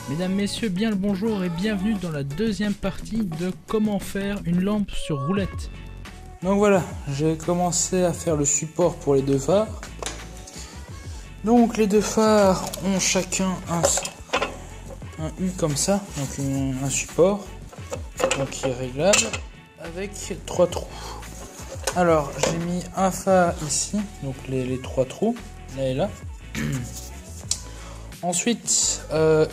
Mesdames, messieurs, bien le bonjour et bienvenue dans la deuxième partie de comment faire une lampe sur roulette. Donc voilà, j'ai commencé à faire le support pour les deux phares. Donc les deux phares ont chacun un U comme ça, donc un support donc qui est réglable avec 3 trous. Alors j'ai mis un phare ici, donc les 3 trous, là et là. Ensuite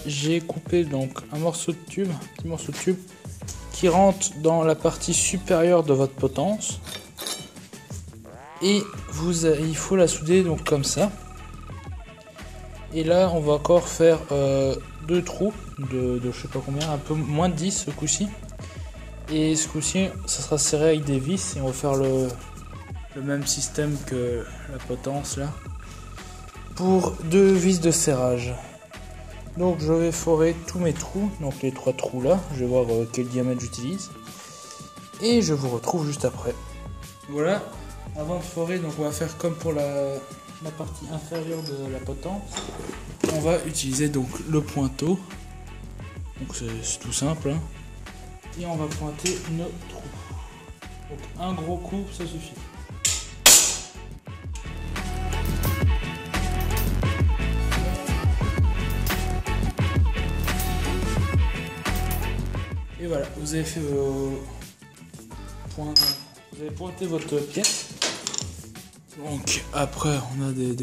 j'ai coupé donc un morceau de tube, petit morceau de tube qui rentre dans la partie supérieure de votre potence. Et il faut la souder donc comme ça. Et là on va encore faire deux trous de je sais pas combien, un peu moins de 10 ce coup-ci. Et ce coup-ci ça sera serré avec des vis et on va faire le même système que la potence là. Pour deux vis de serrage. Donc je vais forer tous mes trous, donc les 3 trous là, je vais voir quel diamètre j'utilise. Et je vous retrouve juste après. Voilà, avant de forer, donc on va faire comme pour la partie inférieure de la potence. On va utiliser donc le pointeau. Donc c'est tout simple. Hein. Et on va pointer nos trous. Donc un gros coup, ça suffit. Et voilà, vous avez fait vos points, vous avez pointé votre pièce. Donc après on a des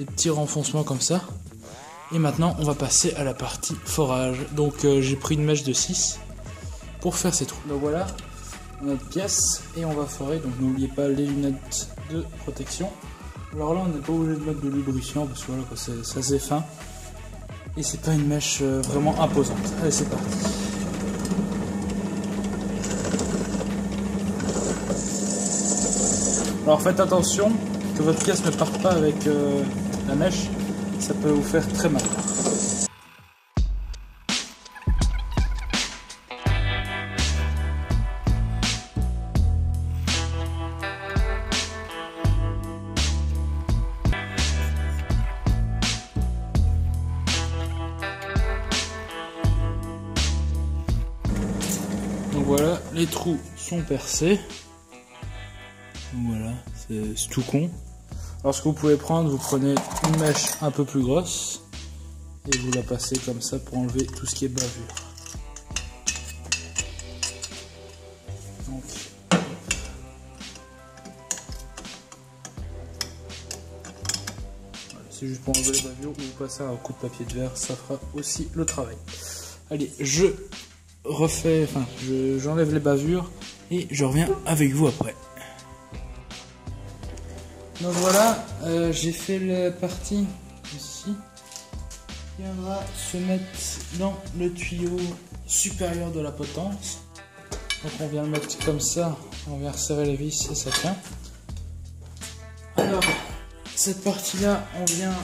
petits renfoncements comme ça. Et maintenant on va passer à la partie forage. Donc j'ai pris une mèche de 6 pour faire ces trous. Donc voilà, notre pièce et on va forer. Donc n'oubliez pas les lunettes de protection. Alors là on n'est pas obligé de mettre de lubrifiant parce que voilà, ça c'est fin. Et c'est pas une mèche vraiment imposante. Allez, c'est parti. Alors faites attention que votre pièce ne parte pas avec la mèche. Ça peut vous faire très mal. Donc voilà, les trous sont percés. Voilà, c'est tout con. Alors ce que vous pouvez prendre, vous prenez une mèche un peu plus grosse et vous la passez comme ça pour enlever tout ce qui est bavure. Donc, voilà, c'est juste pour enlever les bavures ou vous passez un coup de papier de verre, ça fera aussi le travail. Allez, j'enlève les bavures et je reviens avec vous après. Donc voilà, j'ai fait la partie ici qui viendra se mettre dans le tuyau supérieur de la potence. Donc on vient le mettre comme ça, on vient resserrer les vis et ça tient. Alors cette partie là, on viendra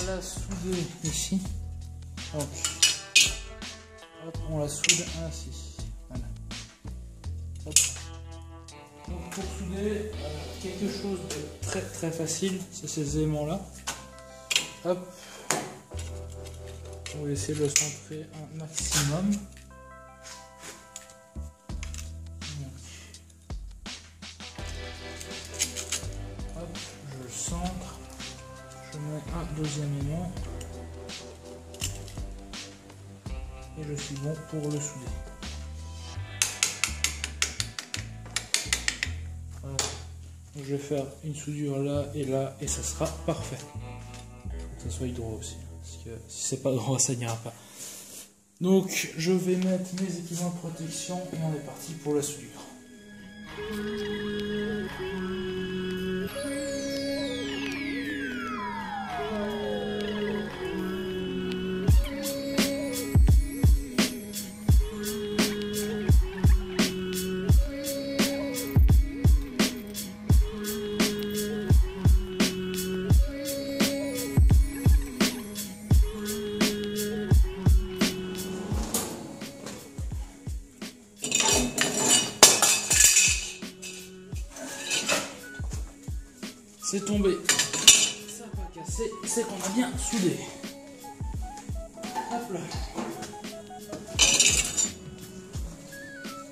la souder ici. Donc hop, on la soude ainsi. Voilà. Hop. Donc pour souder quelque chose de très facile, c'est ces aimants là. Hop, on va essayer de le centrer un maximum. Hop, je le centre, je mets un deuxième aimant et je suis bon pour le souder. Je vais faire une soudure là et ça sera parfait. Faut que ça soit droit aussi, parce que si c'est pas droit ça n'ira pas. Donc je vais mettre mes équipements de protection et on est parti pour la soudure. C'est tombé, ça n'a pas cassé, c'est qu'on a bien soudé. Hop là.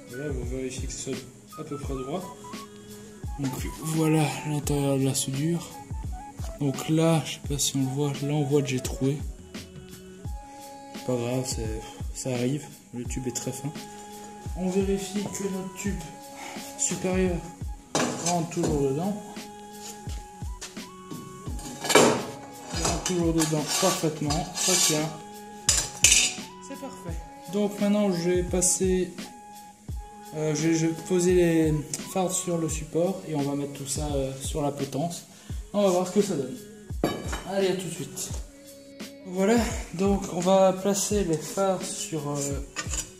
Voilà, vous vérifiez que ce soit à peu près droit. Donc voilà l'intérieur de la soudure. Donc là, je sais pas si on le voit, là on voit que j'ai troué. C'est pas grave, ça arrive. Le tube est très fin. On vérifie que notre tube supérieur rentre toujours dedans. Il rentre toujours dedans parfaitement, ça tient. C'est parfait. Donc maintenant je vais passer, je vais poser les fardes sur le support et on va mettre tout ça sur la potence. On va voir ce que ça donne. Allez, à tout de suite. Voilà, donc on va placer les phares sur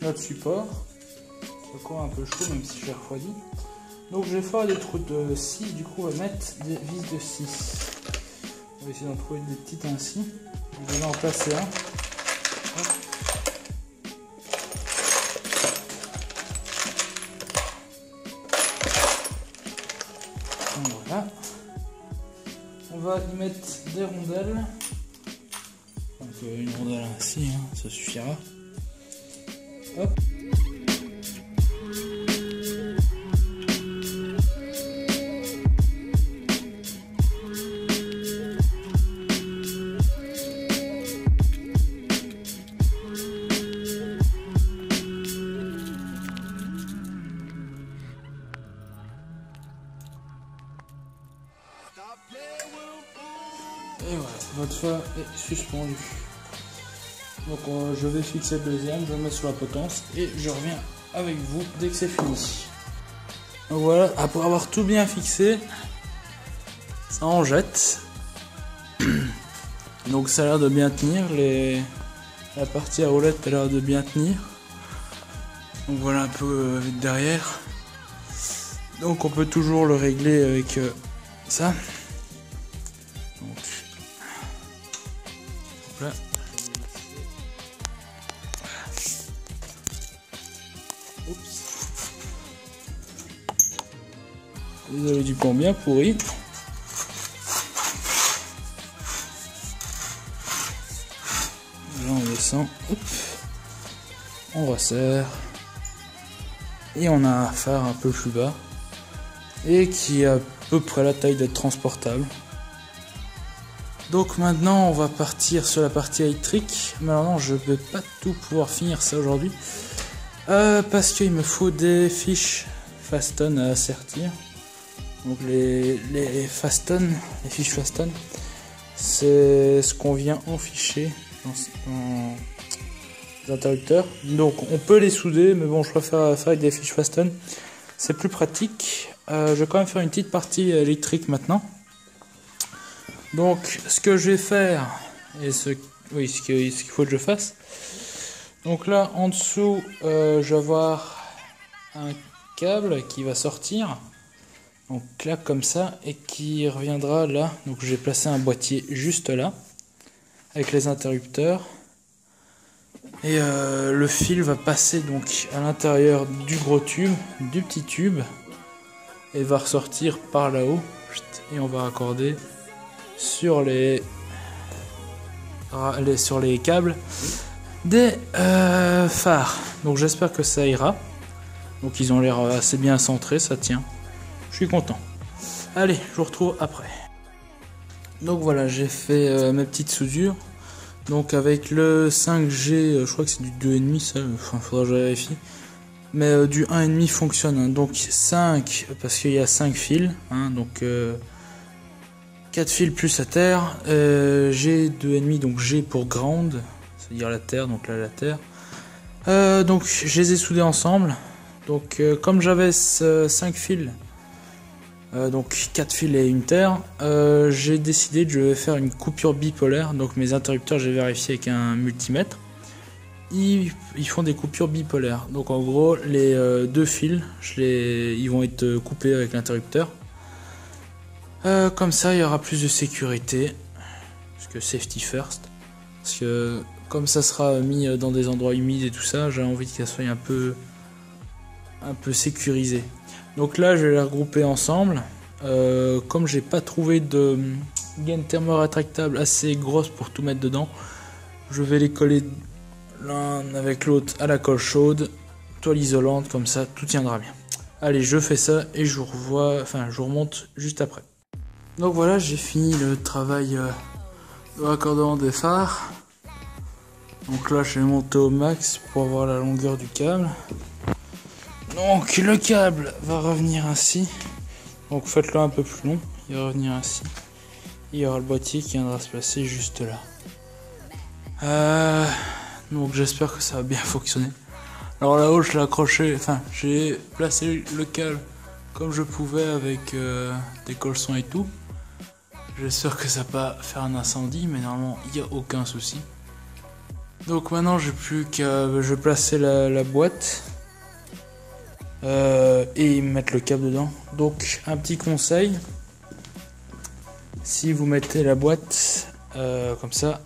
notre support. C'est encore un peu chaud même si je l'ai refroidi. Donc je vais faire des trous de 6, du coup on va mettre des vis de 6. On va essayer d'en trouver des petites ainsi. On va en placer un. Hop. Voilà. On va y mettre des rondelles. Donc une rondelle ainsi, hein, ça suffira. Hop. Et voilà, votre phare est suspendu. Donc je vais fixer le deuxième, je vais le mettre sur la potence et je reviens avec vous dès que c'est fini. Donc voilà, après avoir tout bien fixé, ça en jette. Donc ça a l'air de bien tenir, la partie à roulette a l'air de bien tenir. Donc voilà un peu derrière. Donc on peut toujours le régler avec ça. Donc là. Oups. Désolé du pont bien pourri. Là on descend, hop. On resserre. Et on a un phare un peu plus bas. Et qui a à peu près la taille d'être transportable. Donc maintenant on va partir sur la partie électrique. Mais alors non, je vais pas tout pouvoir finir ça aujourd'hui. Parce qu'il me faut des fiches Faston à assertir. Donc les Faston, les fiches Faston, c'est ce qu'on vient enficher dans les interrupteurs. Donc on peut les souder, mais bon je préfère faire avec des fiches Faston. C'est plus pratique. Je vais quand même faire une petite partie électrique maintenant. Donc ce que je vais faire, et ce qu'il faut que je fasse. Donc là en dessous, je vais avoir un câble qui va sortir. Donc là comme ça, et qui reviendra là. Donc j'ai placé un boîtier juste là, avec les interrupteurs. Et le fil va passer donc à l'intérieur du gros tube, du petit tube, et va ressortir par là-haut. Et on va raccorder sur les câbles des phares. Donc j'espère que ça ira. Donc ils ont l'air assez bien centrés, ça tient. Je suis content. Allez, je vous retrouve après. Donc voilà, j'ai fait mes petites soudures. Donc avec le 5G, je crois que c'est du 2,5 ça, enfin faudra que je vérifie. Mais du 1,5 fonctionne, hein. Donc 5, parce qu'il y a 5 fils, hein, donc 4 fils plus la terre, G 2,5, donc G pour ground, c'est-à-dire la terre, donc là la terre. Donc je les ai soudés ensemble, donc comme j'avais 5 fils, donc 4 fils et une terre, j'ai décidé que je vais faire une coupure bipolaire. Donc mes interrupteurs, j'ai vérifié avec un multimètre, ils font des coupures bipolaires. Donc en gros les deux fils, ils vont être coupés avec l'interrupteur. Comme ça il y aura plus de sécurité, parce que safety first, parce que comme ça sera mis dans des endroits humides et tout ça, j'ai envie que ça soit un peu sécurisé. Donc là je vais les regrouper ensemble. Comme j'ai pas trouvé de gaine thermo rétractable assez grosse pour tout mettre dedans, je vais les coller l'un avec l'autre à la colle chaude, toile isolante, comme ça tout tiendra bien. Allez, je fais ça et je vous remonte juste après. Donc voilà, j'ai fini le travail de raccordement des phares. Donc là, je vais monter au max pour avoir la longueur du câble. Donc le câble va revenir ainsi. Donc faites-le un peu plus long, il va revenir ainsi. Il y aura le boîtier qui viendra se placer juste là. Donc j'espère que ça va bien fonctionner. Alors là-haut, je l'ai accroché, j'ai placé le câble comme je pouvais avec des colsons et tout. J'espère que ça va pas faire un incendie, mais normalement il n'y a aucun souci. Donc maintenant j'ai plus qu'à placer la boîte et mettre le câble dedans. Donc un petit conseil, si vous mettez la boîte comme ça,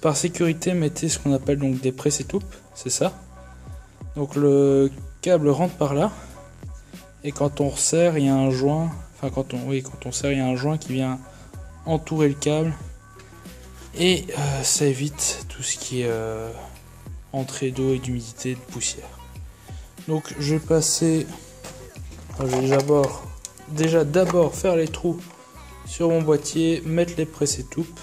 par sécurité mettez ce qu'on appelle donc des presse-étoupes, c'est ça. Donc le câble rentre par là et quand on resserre il y a un joint, quand on serre il y a un joint qui vient entourer le câble et ça évite tout ce qui est entrée d'eau et d'humidité, de poussière. Donc je vais passer, je vais déjà d'abord faire les trous sur mon boîtier, mettre les presse-étoupes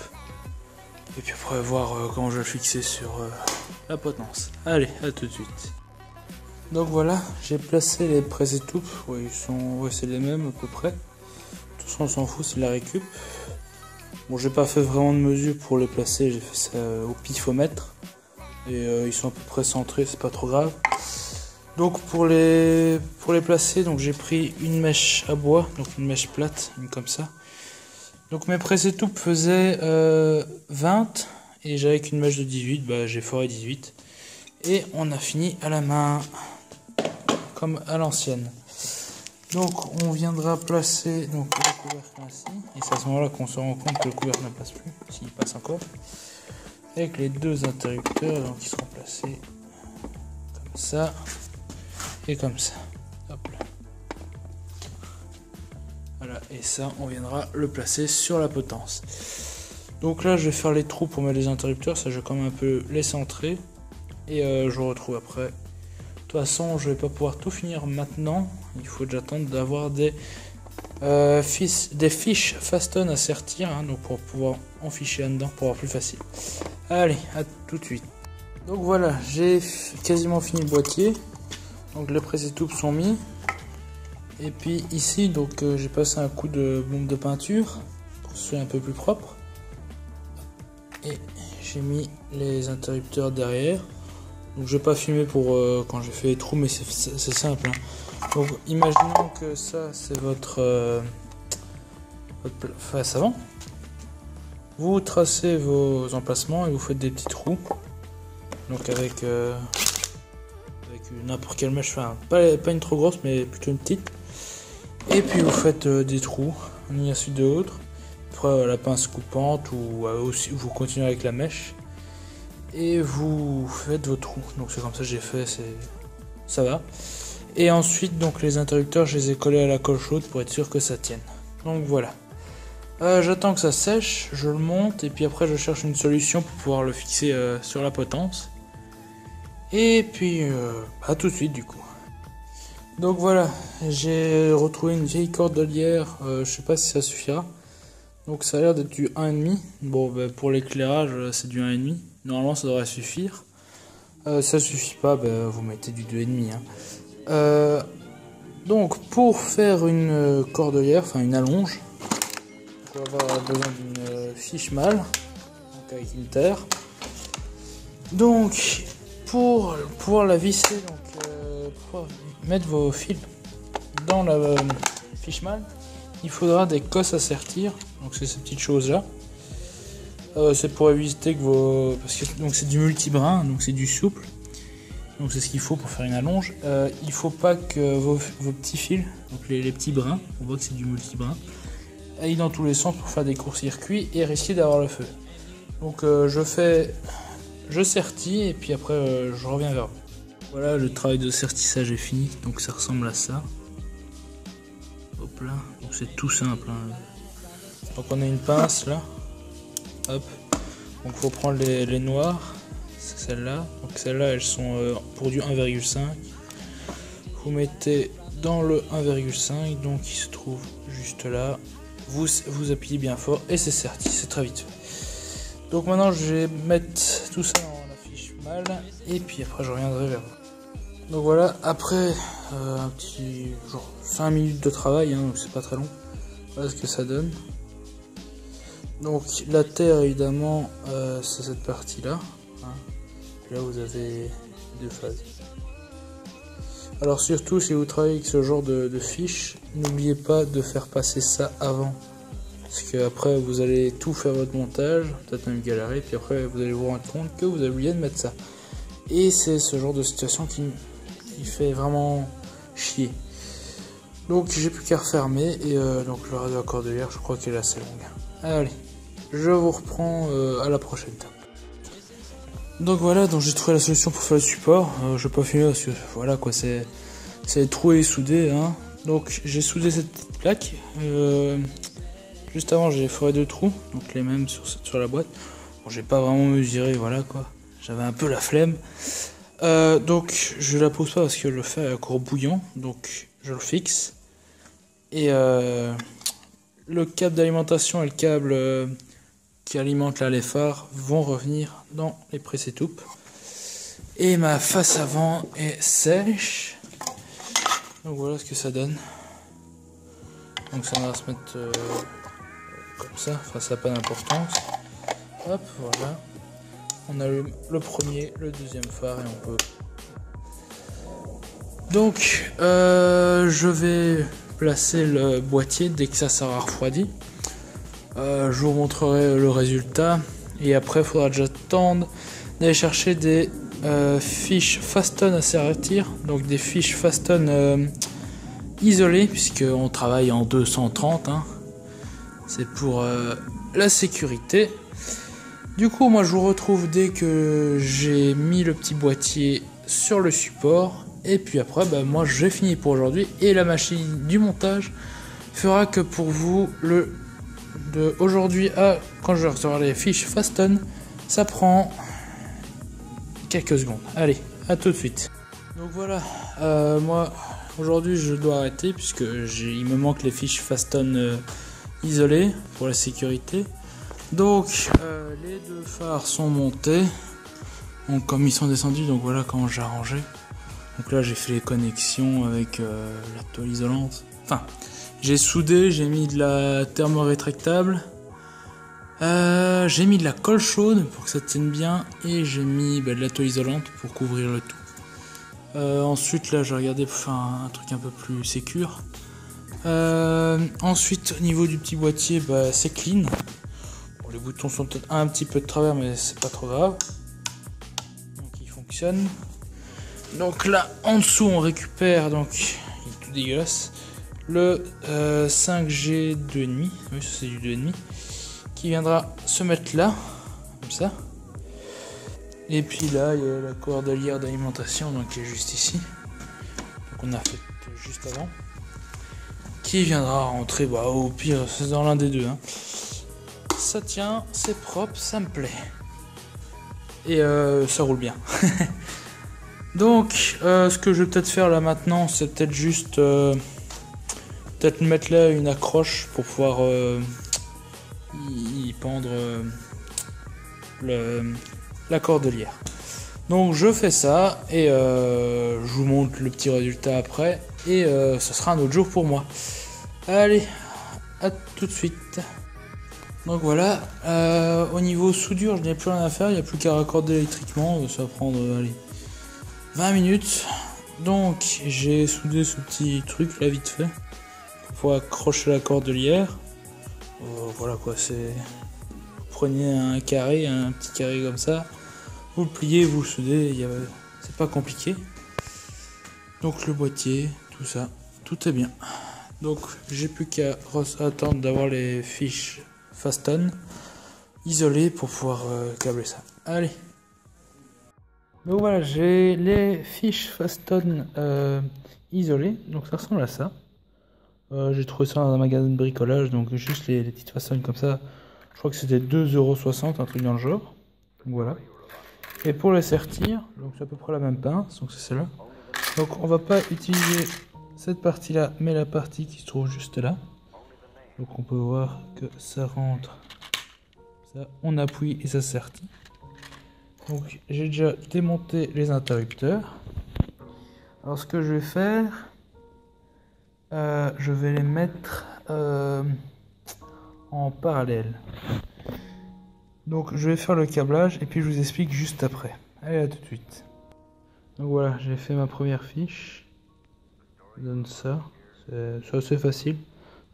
et puis après voir comment je vais le fixer sur la potence. Allez, à tout de suite. Donc voilà, j'ai placé les presse-étoupes, c'est les mêmes à peu près. De toute façon on s'en fout, c'est de la récup. Bon, j'ai pas fait vraiment de mesure pour les placer, j'ai fait ça au pifomètre. Et ils sont à peu près centrés, c'est pas trop grave. Donc pour les placer, donc j'ai pris une mèche à bois, donc une mèche plate, une comme ça. Donc mes presse-étoupes faisaient 20 et j'avais qu'une mèche de 18, j'ai foré 18. Et on a fini à la main, comme à l'ancienne. Donc on viendra placer le couvercle ainsi, et c'est à ce moment-là qu'on se rend compte que le couvercle ne passe plus, s'il passe encore. Avec les deux interrupteurs, donc ils seront placés comme ça et comme ça. Hop là. Voilà, et ça on viendra le placer sur la potence. Donc là je vais faire les trous pour mettre les interrupteurs, ça je vais quand même un peu les centrer et je vous retrouve après. De toute façon, je vais pas pouvoir tout finir maintenant. Il faut que j'attende d'avoir des fiches fasten à sertir, donc pour pouvoir en ficher là-dedans pour avoir plus facile. Allez, à tout de suite. Donc voilà, j'ai quasiment fini le boîtier. Donc les presse-étoupes sont mis. Et puis ici, donc j'ai passé un coup de bombe de peinture pour que ce soit un peu plus propre. Et j'ai mis les interrupteurs derrière. Donc je vais pas filmer pour quand j'ai fait les trous, mais c'est simple. Donc imaginons que ça c'est votre face avant. Vous tracez vos emplacements et vous faites des petits trous. Donc avec n'importe quelle mèche, pas une trop grosse mais plutôt une petite. Et puis vous faites des trous, un à la suite de l'autre. Après la pince coupante ou aussi vous continuez avec la mèche. Et vous faites vos trous, donc c'est comme ça que j'ai fait, ça va. Et ensuite donc les interrupteurs je les ai collés à la colle chaude pour être sûr que ça tienne. Donc voilà, j'attends que ça sèche, je le monte et puis après je cherche une solution pour pouvoir le fixer sur la potence. Et puis à tout de suite du coup. Donc voilà, j'ai retrouvé une vieille cordelière, je sais pas si ça suffira. Donc ça a l'air d'être du 1,5. Bon pour l'éclairage c'est du 1,5. Normalement ça devrait suffire. Ça suffit pas, vous mettez du 2,5. Donc pour faire une cordelière, une allonge, on va avoir besoin d'une fiche mâle, donc avec une terre. Donc pour pouvoir la visser, pour mettre vos fils dans la fiche mâle, il faudra des cosses à sertir. Donc c'est ces petites choses là. C'est pour éviter que parce que donc c'est du multibrin, donc c'est du souple. Donc c'est ce qu'il faut pour faire une allonge. Il faut pas que vos petits fils, donc les petits brins, on voit que c'est du multibrin, aillent dans tous les sens pour faire des courts-circuits et risquer d'avoir le feu. Donc je sertis et puis après je reviens vers vous. Voilà, le travail de sertissage est fini, donc ça ressemble à ça. Hop là, donc c'est tout simple. Donc on a une pince là. Hop, donc faut prendre les noirs, c'est celle-là. Donc celles-là, elles sont pour du 1,5. Vous mettez dans le 1,5, donc il se trouve juste là. Vous appuyez bien fort et c'est sorti, c'est très vite fait. Donc maintenant je vais mettre tout ça en affiche mâle et puis après je reviendrai vers vous. Donc voilà, après un petit genre 5 minutes de travail, hein, donc c'est pas très long. Voilà ce que ça donne. Donc la terre évidemment c'est cette partie là. Hein. Là vous avez deux phases. Alors surtout si vous travaillez avec ce genre de fiches, n'oubliez pas de faire passer ça avant. Parce que après vous allez tout faire votre montage, peut-être même galérer, puis après vous allez vous rendre compte que vous avez oublié de mettre ça. Et c'est ce genre de situation qui fait vraiment chier. Donc j'ai plus qu'à refermer et donc le radio à cordelière je crois qu'elle est assez longue. Allez, je vous reprends à la prochaine étape. Donc voilà, donc j'ai trouvé la solution pour faire le support. Je vais pas filmer parce que voilà quoi, c'est troué et soudé. Hein. Donc j'ai soudé cette petite plaque. Juste avant j'ai foré deux trous, donc les mêmes sur la boîte. Bon, j'ai pas vraiment mesuré, voilà quoi. J'avais un peu la flemme. Donc je la pose pas parce que le fer est encore bouillant, donc je le fixe. Et le câble d'alimentation et le câble qui alimente là les phares vont revenir dans les presse-étoupes. Et ma face avant est sèche. Donc voilà ce que ça donne. Donc ça va se mettre comme ça, enfin ça n'a pas d'importance. Hop, voilà. On allume le premier, le deuxième phare et on peut. Donc je vais placer le boîtier dès que ça sera refroidi. Je vous montrerai le résultat et après il faudra déjà attendre d'aller chercher des fiches Faston à sertir, donc des fiches Faston isolées puisqu'on travaille en 230, hein. C'est pour la sécurité. Du coup moi je vous retrouve dès que j'ai mis le petit boîtier sur le support et puis après moi j'ai fini pour aujourd'hui et la machine du montage fera que pour vous de aujourd'hui à quand je recevoir les fiches Faston, ça prend quelques secondes. Allez, à tout de suite. Donc voilà, moi aujourd'hui je dois arrêter puisque il me manque les fiches Faston isolées pour la sécurité. Donc les deux phares sont montés. Donc comme ils sont descendus, donc voilà comment j'ai arrangé. Donc là j'ai fait les connexions avec la toile isolante. Enfin, j'ai soudé, j'ai mis de la thermorétractable, j'ai mis de la colle chaude pour que ça tienne bien et j'ai mis de la toile isolante pour couvrir le tout. Ensuite là j'ai regardé pour faire un truc un peu plus sécure. Ensuite au niveau du petit boîtier c'est clean. Bon, les boutons sont peut-être un petit peu de travers mais c'est pas trop grave. Donc il fonctionne. Donc là en dessous on récupère, donc il est tout dégueulasse, le 5G 2,5, oui ça c'est du 2,5, qui viendra se mettre là, comme ça. Et puis là il y a la cordelière d'alimentation donc qui est juste ici, donc on a fait juste avant, qui viendra rentrer, au pire c'est dans l'un des deux, hein. Ça tient, c'est propre, ça me plaît, et ça roule bien. Donc ce que je vais peut-être faire là maintenant, c'est peut-être juste peut-être mettre là une accroche pour pouvoir y pendre la cordelière. Donc je fais ça et je vous montre le petit résultat après et ce sera un autre jour pour moi. Allez, à tout de suite. Donc voilà, au niveau soudure je n'ai plus rien à faire, il n'y a plus qu'à raccorder électriquement, ça va prendre 20 minutes. Donc j'ai soudé ce petit truc là vite fait pour pouvoir accrocher la cordelière. Voilà quoi, c'est, vous prenez un carré, un petit carré comme ça, vous le pliez, vous le soudez, c'est pas compliqué. Donc le boîtier, tout ça, tout est bien. Donc j'ai plus qu'à attendre d'avoir les fiches Faston isolées pour pouvoir câbler ça. Allez. Donc voilà, j'ai les fiches Faston isolées, donc ça ressemble à ça. J'ai trouvé ça dans un magasin de bricolage, donc juste les petites Faston comme ça. Je crois que c'était 2,60 €, un truc dans le genre. Donc voilà. Et pour les sertir, donc c'est à peu près la même pince, donc c'est celle-là. Donc on va pas utiliser cette partie-là, mais la partie qui se trouve juste là. Donc on peut voir que ça rentre. Ça, on appuie et ça sertit. Donc j'ai déjà démonté les interrupteurs. Alors ce que je vais faire, je vais les mettre en parallèle. Donc je vais faire le câblage et puis je vous explique juste après. Allez, à tout de suite. Donc voilà, j'ai fait ma première fiche. Je vous donne ça. C'est assez facile.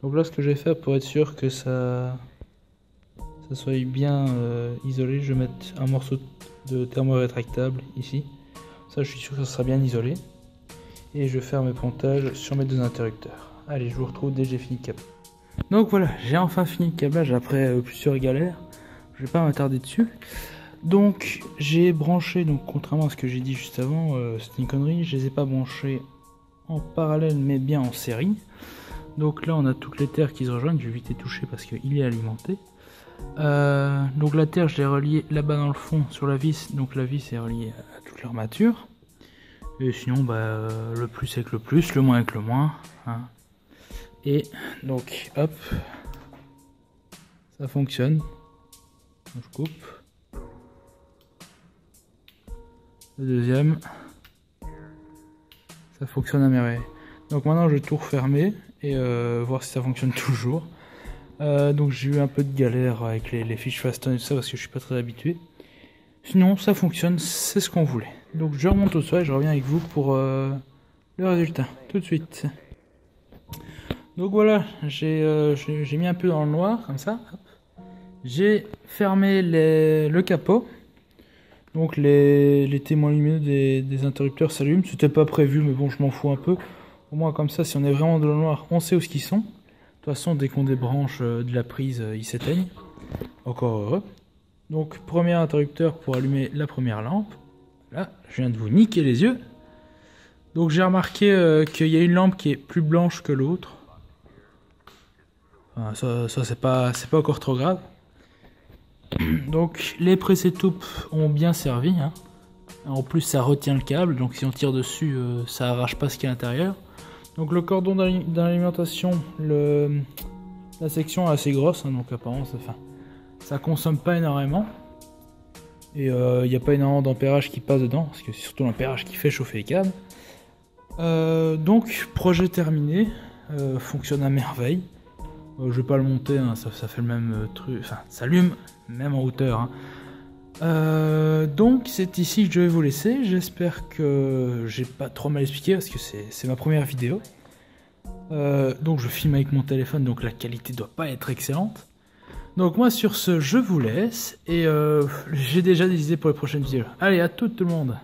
Donc là, ce que je vais faire pour être sûr que ça soit bien isolé, je vais mettre un morceau de thermo-rétractable ici. Ça, je suis sûr que ça sera bien isolé. Et je vais faire mes pontages sur mes deux interrupteurs. Allez, je vous retrouve dès que j'ai fini le câblage. Donc voilà, j'ai enfin fini le câblage après plusieurs galères. Je vais pas m'attarder dessus. Donc j'ai branché, donc contrairement à ce que j'ai dit juste avant, c'était une connerie, je les ai pas branchés en parallèle mais bien en série. Donc là on a toutes les terres qui se rejoignent, je vais vite les toucher parce qu'il est alimenté. Donc la terre je l'ai reliée là-bas dans le fond sur la vis, donc la vis est reliée à toute l'armature. Et sinon bah, le plus avec le plus, le moins avec le moins. Hein. Et donc hop, ça fonctionne. Je coupe. Le deuxième. Ça fonctionne à merveille. Donc maintenant je vais tout refermer et voir si ça fonctionne toujours. Donc j'ai eu un peu de galère avec les fiches Faston et tout ça parce que je suis pas très habitué. Sinon ça fonctionne, c'est ce qu'on voulait. Donc je remonte au sol et je reviens avec vous pour le résultat. Tout de suite. Donc voilà, j'ai mis un peu dans le noir comme ça. J'ai fermé le capot. Donc les témoins lumineux des interrupteurs s'allument. C'était pas prévu mais bon je m'en fous un peu. Au moins comme ça si on est vraiment dans le noir on sait où ils sont. De toute façon dès qu'on débranche de la prise ils s'éteignent. Encore heureux. Donc premier interrupteur pour allumer la première lampe. Là je viens de vous niquer les yeux. Donc j'ai remarqué qu'il y a une lampe qui est plus blanche que l'autre. Enfin, ça c'est pas encore trop grave. Donc les presse-étoupes ont bien servi. Hein. En plus ça retient le câble, donc si on tire dessus ça arrache pas ce qu'il y a à l'intérieur. Donc le cordon d'alimentation, la section est assez grosse, hein, donc apparemment ça consomme pas énormément. Et il n'y a pas énormément d'ampérage qui passe dedans, parce que c'est surtout l'ampérage qui fait chauffer les câbles. Donc projet terminé, fonctionne à merveille. Je vais pas le monter, hein, ça fait le même truc, enfin ça allume même en hauteur. Hein. Donc c'est ici que je vais vous laisser, j'espère que j'ai pas trop mal expliqué parce que c'est ma première vidéo. Donc je filme avec mon téléphone, donc la qualité doit pas être excellente. Donc moi sur ce je vous laisse et j'ai déjà des idées pour les prochaines vidéos. Allez à tout le monde.